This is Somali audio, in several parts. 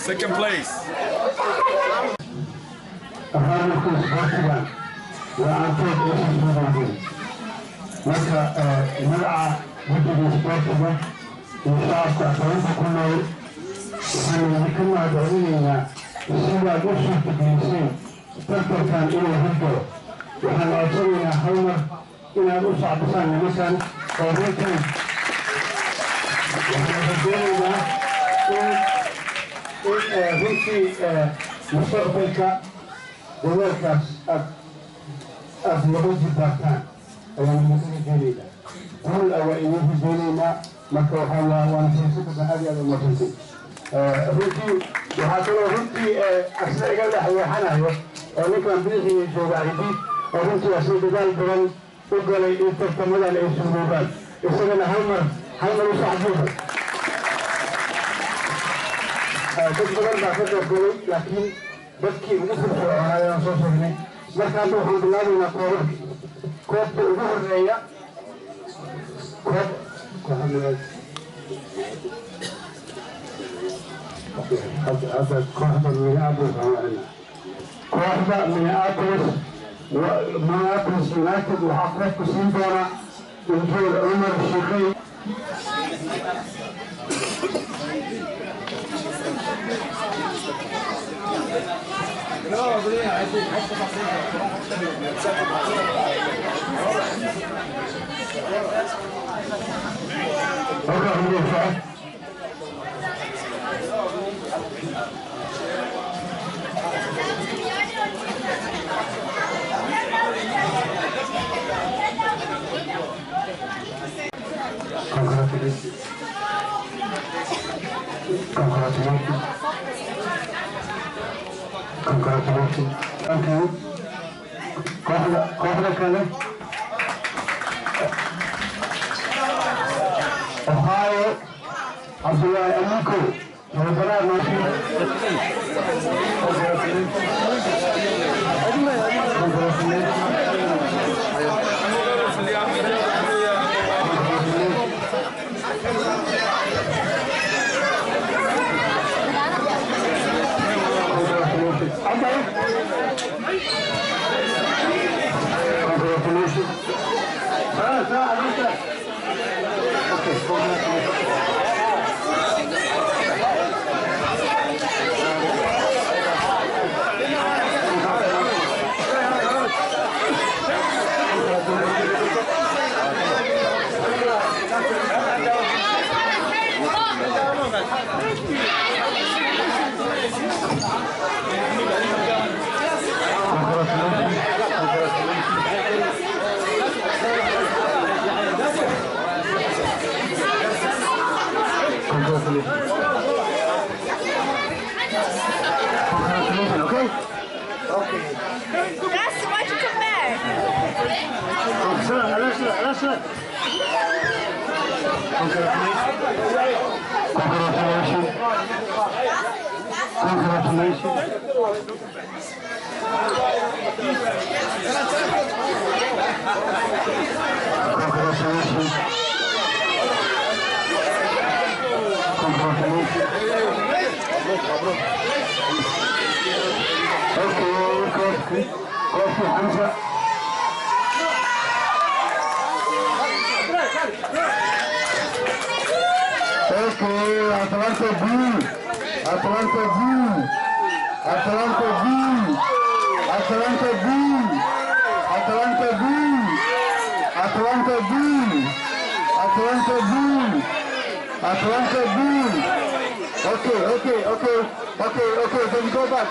Second place. مستقبلك ولكن أبنائي جبرتان أيام المسلمين جليلا كل أوائله جليلا مكروها الله ونسيسك بهذه المسلمين رنتي وهاتلو رنتي أسرع قال لحي حنايو ونكرم بيخي جوغاهدي ورنتي أسرع بدال بغل وقال يتفتمد على إسرائيل إسرائيل هلمر وصعبوها بالضبط ما فكر قوي لكن بكي ونصف على صوصني مركز الحمد لله نقول كوب الظهر ريا كوب هذا كوب من أبوس يونايتد وحقق سيدنا الجول عمر الشيخي Congratulations. Thank you. Ohio, Abdullah Aliko. That's why'd you come back? Atlanta Blue. Okay, then go back.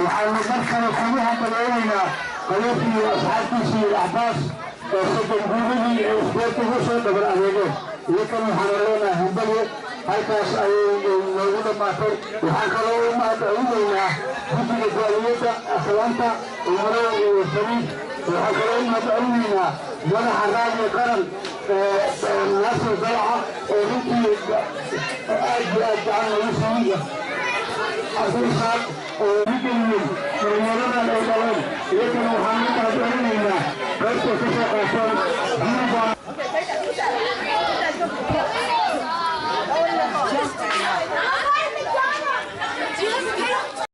وحاول نفسنا كلها تلاقينا قلوبي واصحابي runtii axbaas soddon guuridii ee isboorti ugu soo dhabar adeegeen iyakan waxaan leenahay hambalyo halkaas ayay noogu dhammaatay waxaan kaloo u mahadcelinaynaa guddiga jaaliyadda aslaanta umaro iyo saliid waxaan kaloo u mahadcelinaynaa madaxa raadiyo qaran naasir dalaca oo runtii aad iyo aad gacan nagu siiya cabdirasaaq oo rigeliyey